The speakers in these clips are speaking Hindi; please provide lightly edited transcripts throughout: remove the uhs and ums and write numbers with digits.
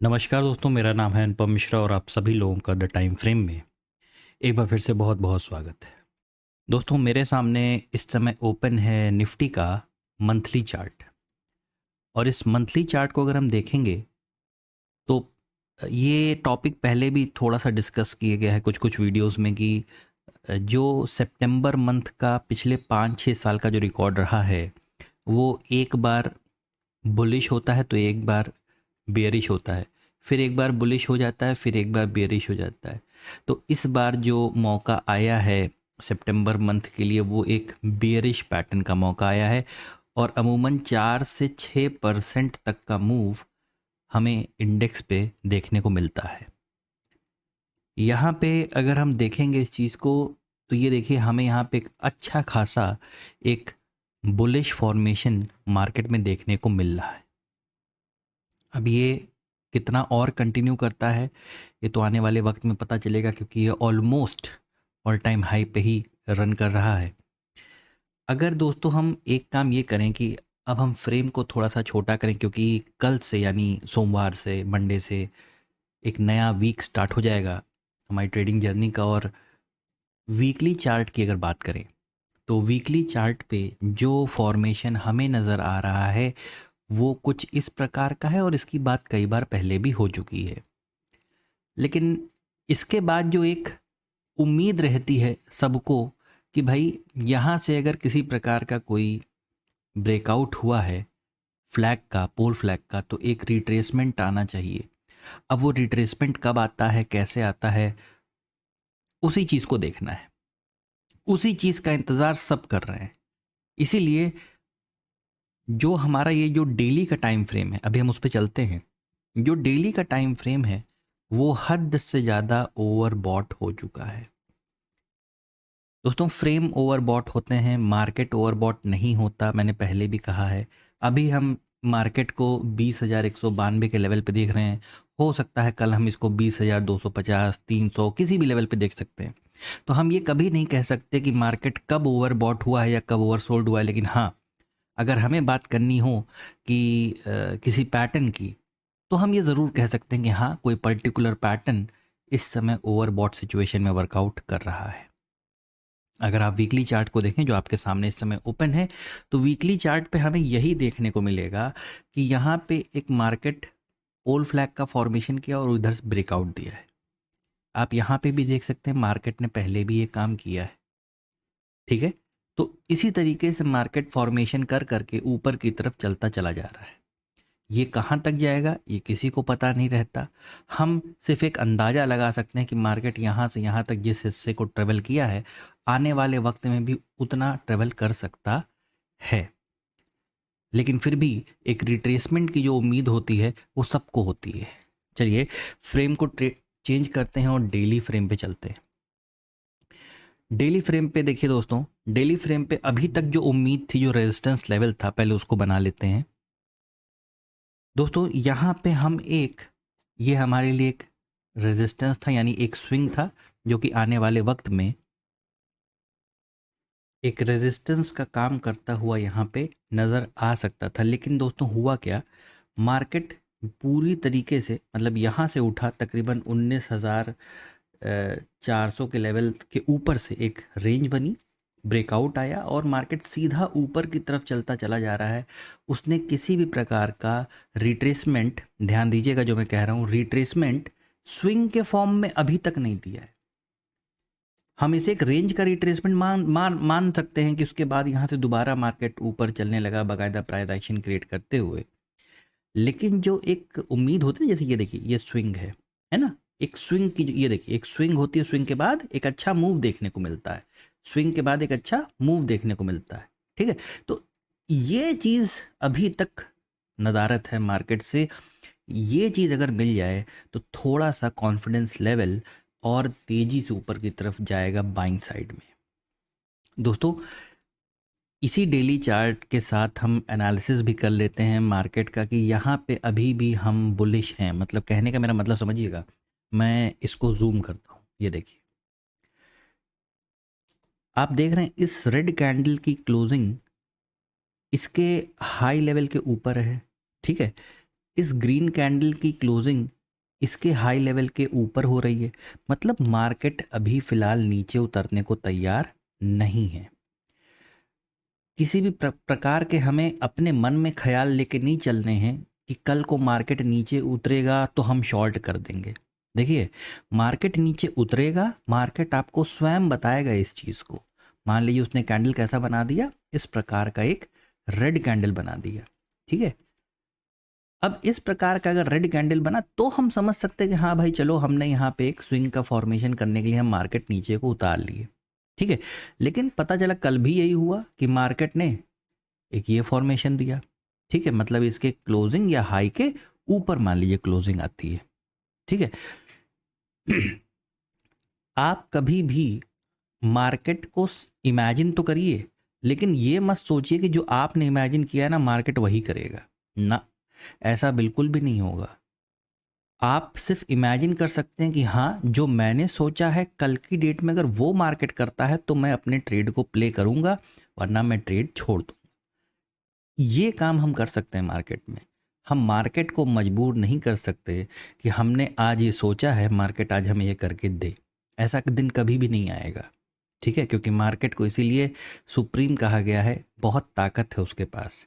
नमस्कार दोस्तों, मेरा नाम है अनुपम मिश्रा और आप सभी लोगों का द टाइम फ्रेम में एक बार फिर से बहुत बहुत स्वागत है। दोस्तों, मेरे सामने इस समय ओपन है निफ्टी का मंथली चार्ट। और इस मंथली चार्ट को अगर हम देखेंगे तो ये टॉपिक पहले भी थोड़ा सा डिस्कस किया गया है कुछ कुछ वीडियोस में कि जो सितंबर मंथ का पिछले 5-6 साल का जो रिकॉर्ड रहा है वो एक बार बुलिश होता है तो एक बार बेयरिश होता है, फिर एक बार बुलिश हो जाता है, फिर एक बार बेयरिश हो जाता है। तो इस बार जो मौका आया है सितंबर मंथ के लिए वो एक बेयरिश पैटर्न का मौका आया है और अमूमन 4 से 6% तक का मूव हमें इंडेक्स पे देखने को मिलता है। यहाँ पे अगर हम देखेंगे इस चीज़ को तो ये देखिए हमें यहाँ पे एक अच्छा खासा एक बुलिश फॉर्मेशन मार्केट में देखने को मिल रहा है। अब ये कितना और कंटिन्यू करता है ये तो आने वाले वक्त में पता चलेगा, क्योंकि ये ऑलमोस्ट ऑल टाइम हाई पे ही रन कर रहा है। अगर दोस्तों हम एक काम ये करें कि अब हम फ्रेम को थोड़ा सा छोटा करें, क्योंकि कल से यानी सोमवार से मंडे से एक नया वीक स्टार्ट हो जाएगा हमारी ट्रेडिंग जर्नी का। और वीकली चार्ट की अगर बात करें तो वीकली चार्ट पे जो फॉर्मेशन हमें नज़र आ रहा है वो कुछ इस प्रकार का है और इसकी बात कई बार पहले भी हो चुकी है। लेकिन इसके बाद जो एक उम्मीद रहती है सबको कि भाई यहाँ से अगर किसी प्रकार का कोई ब्रेकआउट हुआ है फ्लैग का, पोल फ्लैग का, तो एक रिट्रेसमेंट आना चाहिए। अब वो रिट्रेसमेंट कब आता है, कैसे आता है, उसी चीज़ को देखना है, उसी चीज़ का इंतज़ार सब कर रहे हैं। इसीलिए जो हमारा ये जो डेली का टाइम फ्रेम है, अभी हम उस पर चलते हैं। जो डेली का टाइम फ्रेम है वो हद से ज़्यादा ओवरबॉट हो चुका है। दोस्तों, फ्रेम ओवरबॉट होते हैं, मार्केट ओवरबॉट नहीं होता, मैंने पहले भी कहा है। अभी हम मार्केट को 20,192 के लेवल पे देख रहे हैं। हो सकता है कल हम इसको 20,250, 300 किसी भी लेवल पे देख सकते हैं। तो हम ये कभी नहीं कह सकते कि मार्केट कब ओवरबॉट हुआ है या कब ओवरसोल्ड हुआ है। लेकिन हाँ, अगर हमें बात करनी हो कि किसी पैटर्न की, तो हम ये ज़रूर कह सकते हैं कि हाँ, कोई पर्टिकुलर पैटर्न इस समय ओवरबॉट सिचुएशन में वर्कआउट कर रहा है। अगर आप वीकली चार्ट को देखें जो आपके सामने इस समय ओपन है, तो वीकली चार्ट पे हमें यही देखने को मिलेगा कि यहाँ पे एक मार्केट पोल फ्लैग का फॉर्मेशन किया और उधर से ब्रेकआउट दिया है। आप यहाँ पे भी देख सकते हैं मार्केट ने पहले भी ये काम किया है। ठीक है, तो इसी तरीके से मार्केट फॉर्मेशन कर करके ऊपर की तरफ चलता चला जा रहा है। ये कहाँ तक जाएगा ये किसी को पता नहीं रहता। हम सिर्फ एक अंदाज़ा लगा सकते हैं कि मार्केट यहाँ से यहाँ तक जिस हिस्से को ट्रेवल किया है आने वाले वक्त में भी उतना ट्रेवल कर सकता है। लेकिन फिर भी एक रिट्रेसमेंट की जो उम्मीद होती है वो सबको होती है। चलिए, फ्रेम को चेंज करते हैं और डेली फ्रेम पे चलते हैं। डेली फ्रेम पे देखिए दोस्तों, डेली फ्रेम पे अभी तक जो उम्मीद थी, जो रेजिस्टेंस लेवल था, पहले उसको बना लेते हैं। दोस्तों यहाँ पे हम एक, ये हमारे लिए एक रेजिस्टेंस था, यानी एक स्विंग था जो कि आने वाले वक्त में एक रेजिस्टेंस का काम करता हुआ यहाँ पे नज़र आ सकता था। लेकिन दोस्तों हुआ क्या, मार्केट पूरी तरीके से मतलब यहाँ से उठा तकरीबन 19,400 के लेवल के ऊपर से एक रेंज बनी, ब्रेकआउट आया और मार्केट सीधा ऊपर की तरफ चलता चला जा रहा है। उसने किसी भी प्रकार का रिट्रेसमेंट, ध्यान दीजिएगा जो मैं कह रहा हूँ, रिट्रेसमेंट स्विंग के फॉर्म में अभी तक नहीं दिया है। हम इसे एक रेंज का रिट्रेसमेंट मान सकते हैं कि उसके बाद यहाँ से दोबारा मार्केट ऊपर चलने लगा बाकायदा प्राइस एक्शन क्रिएट करते हुए। लेकिन जो एक उम्मीद होती है, जैसे ये देखिए ये स्विंग है ना, एक स्विंग की ये देखिए एक स्विंग होती है, स्विंग के बाद एक अच्छा मूव देखने को मिलता है, स्विंग के बाद एक अच्छा मूव देखने को मिलता है। ठीक है, तो ये चीज़ अभी तक नदारत है मार्केट से। ये चीज़ अगर मिल जाए तो थोड़ा सा कॉन्फिडेंस लेवल और तेज़ी से ऊपर की तरफ जाएगा बाइंग साइड में। दोस्तों, इसी डेली चार्ट के साथ हम एनालिसिस भी कर लेते हैं मार्केट का कि यहाँ पे अभी भी हम बुलिश हैं। मतलब कहने का मेरा मतलब समझिएगा, मैं इसको जूम करता हूँ, ये देखिए आप देख रहे हैं इस रेड कैंडल की क्लोजिंग इसके हाई लेवल के ऊपर है। ठीक है, इस ग्रीन कैंडल की क्लोजिंग इसके हाई लेवल के ऊपर हो रही है, मतलब मार्केट अभी फिलहाल नीचे उतरने को तैयार नहीं है। किसी भी प्रकार के हमें अपने मन में ख्याल लेके नहीं चलने हैं कि कल को मार्केट नीचे उतरेगा तो हम शॉर्ट कर देंगे। देखिए, मार्केट नीचे उतरेगा, मार्केट आपको स्वयं बताएगा इस चीज़ को। मान लीजिए उसने कैंडल कैसा बना दिया, इस प्रकार का एक रेड कैंडल बना दिया, ठीक है। अब इस प्रकार का अगर रेड कैंडल बना तो हम समझ सकते हैं कि हाँ भाई चलो, हमने यहाँ पे एक स्विंग का फॉर्मेशन करने के लिए हम मार्केट नीचे को उतार लिए, ठीक है। लेकिन पता चला कल भी यही हुआ कि मार्केट ने एक ये फॉर्मेशन दिया, ठीक है, मतलब इसके क्लोजिंग या हाई के ऊपर मान लीजिए क्लोजिंग आती है, ठीक है। आप कभी भी मार्केट को इमेजिन तो करिए, लेकिन ये मत सोचिए कि जो आपने इमेजिन किया है ना मार्केट वही करेगा ना, ऐसा बिल्कुल भी नहीं होगा। आप सिर्फ इमेजिन कर सकते हैं कि हाँ, जो मैंने सोचा है कल की डेट में अगर वो मार्केट करता है तो मैं अपने ट्रेड को प्ले करूंगा, वरना मैं ट्रेड छोड़ दूंगा। ये काम हम कर सकते हैं मार्केट में। हम मार्केट को मजबूर नहीं कर सकते कि हमने आज ये सोचा है मार्केट आज हमें ये करके दे, ऐसा दिन कभी भी नहीं आएगा, ठीक है। क्योंकि मार्केट को इसीलिए सुप्रीम कहा गया है, बहुत ताकत है उसके पास,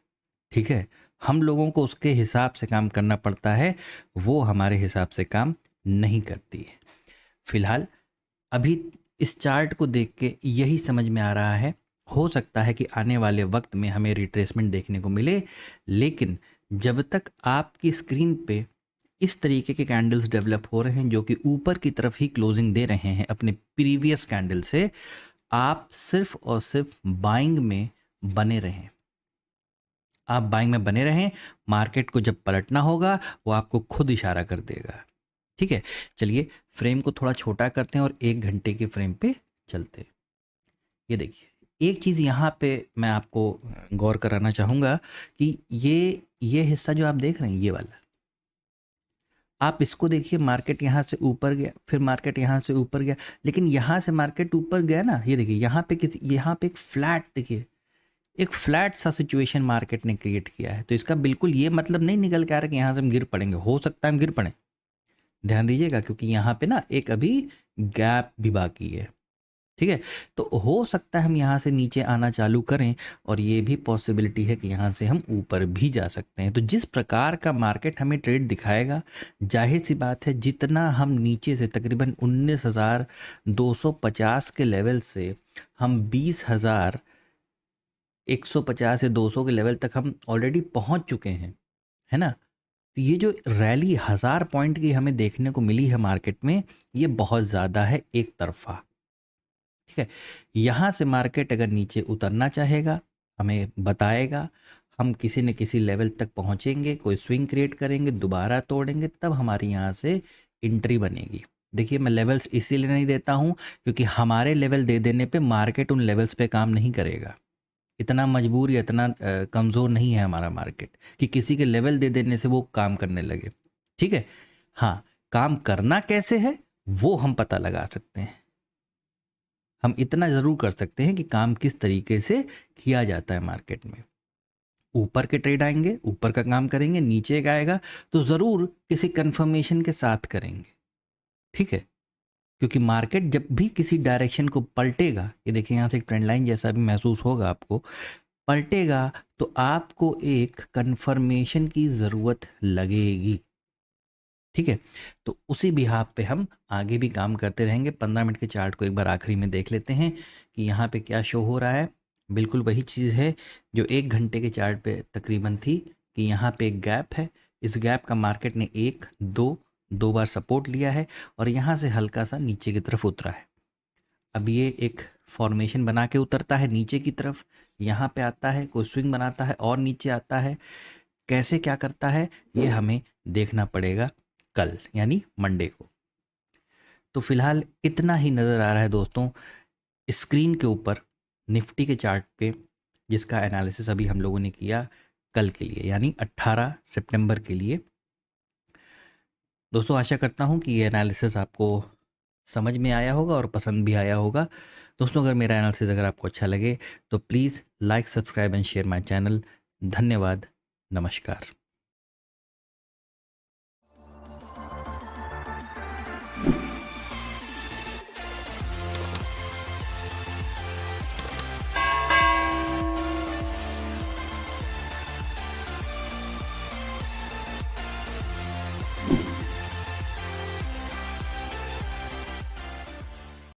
ठीक है। हम लोगों को उसके हिसाब से काम करना पड़ता है, वो हमारे हिसाब से काम नहीं करती है। फिलहाल अभी इस चार्ट को देख के यही समझ में आ रहा है, हो सकता है कि आने वाले वक्त में हमें रिट्रेसमेंट देखने को मिले, लेकिन जब तक आपकी स्क्रीन पे इस तरीके के कैंडल्स डेवलप हो रहे हैं जो कि ऊपर की तरफ ही क्लोजिंग दे रहे हैं अपने प्रीवियस कैंडल से, आप सिर्फ और सिर्फ बाइंग में बने रहें। आप बाइंग में बने रहें, मार्केट को जब पलटना होगा वो आपको खुद इशारा कर देगा, ठीक है। चलिए फ्रेम को थोड़ा छोटा करते हैं और 1 घंटे के फ्रेम पे चलते हैं। ये देखिए, एक चीज़ यहाँ पे मैं आपको गौर कराना चाहूँगा कि ये हिस्सा जो आप देख रहे हैं, ये वाला, आप इसको देखिए, मार्केट यहाँ से ऊपर गया, फिर मार्केट यहाँ से ऊपर गया, लेकिन यहाँ से मार्केट ऊपर गया ना, ये देखिए यहाँ पे यहाँ पे एक फ्लैट, देखिए एक फ्लैट सा सिचुएशन मार्केट ने क्रिएट किया है। तो इसका बिल्कुल ये मतलब नहीं निकल के आ रहा कि यहाँ से हम गिर पड़ेंगे, हो सकता है हम गिर पड़े, ध्यान दीजिएगा, क्योंकि यहाँ पे ना एक अभी गैप भी बाकी है, ठीक है। तो हो सकता है हम यहाँ से नीचे आना चालू करें, और ये भी पॉसिबिलिटी है कि यहाँ से हम ऊपर भी जा सकते हैं। तो जिस प्रकार का मार्केट हमें ट्रेड दिखाएगा, जाहिर सी बात है जितना हम नीचे से तकरीबन 19,250 के लेवल से हम 20,150 या 200 के लेवल तक हम ऑलरेडी पहुँच चुके हैं, है ना। तो ये जो रैली 1000 पॉइंट की हमें देखने को मिली है मार्केट में, ये बहुत ज़्यादा है एक तरफा, ठीक है। यहाँ से मार्केट अगर नीचे उतरना चाहेगा, हमें बताएगा, हम किसी न किसी लेवल तक पहुँचेंगे, कोई स्विंग क्रिएट करेंगे, दोबारा तोड़ेंगे, तब हमारी यहाँ से एंट्री बनेगी। देखिए, मैं लेवल्स इसीलिए नहीं देता हूँ क्योंकि हमारे लेवल दे देने पे मार्केट उन लेवल्स पे काम नहीं करेगा। इतना मजबूर या इतना कमज़ोर नहीं है हमारा मार्केट कि किसी के लेवल दे देने से वो काम करने लगे, ठीक है। हाँ, काम करना कैसे है वो हम पता लगा सकते हैं। हम इतना ज़रूर कर सकते हैं कि काम किस तरीके से किया जाता है मार्केट में। ऊपर के ट्रेड आएंगे, ऊपर का काम करेंगे, नीचे का आएगा तो ज़रूर किसी कंफर्मेशन के साथ करेंगे, ठीक है। क्योंकि मार्केट जब भी किसी डायरेक्शन को पलटेगा, ये देखिए यहाँ से एक ट्रेंड लाइन जैसा भी महसूस होगा आपको, पलटेगा तो आपको एक कंफर्मेशन की ज़रूरत लगेगी, ठीक है। तो उसी बिहाफ पे हम आगे भी काम करते रहेंगे। 15 मिनट के चार्ट को एक बार आखिरी में देख लेते हैं कि यहाँ पे क्या शो हो रहा है। बिल्कुल वही चीज़ है जो 1 घंटे के चार्ट पे तकरीबन थी कि यहाँ पे एक गैप है, इस गैप का मार्केट ने दो बार सपोर्ट लिया है और यहाँ से हल्का सा नीचे की तरफ उतरा है। अब ये एक फॉर्मेशन बना के उतरता है नीचे की तरफ, यहाँ पे आता है, कोई स्विंग बनाता है और नीचे आता है। कैसे क्या करता है ये हमें देखना पड़ेगा कल, यानी मंडे को। तो फिलहाल इतना ही नज़र आ रहा है दोस्तों स्क्रीन के ऊपर निफ्टी के चार्ट पे, जिसका एनालिसिस अभी हम लोगों ने किया कल के लिए, यानी 18 सितंबर के लिए। दोस्तों आशा करता हूँ कि ये एनालिसिस आपको समझ में आया होगा और पसंद भी आया होगा। दोस्तों अगर मेरा एनालिसिस अगर आपको अच्छा लगे तो please like, subscribe and share my channel. धन्यवाद, नमस्कार।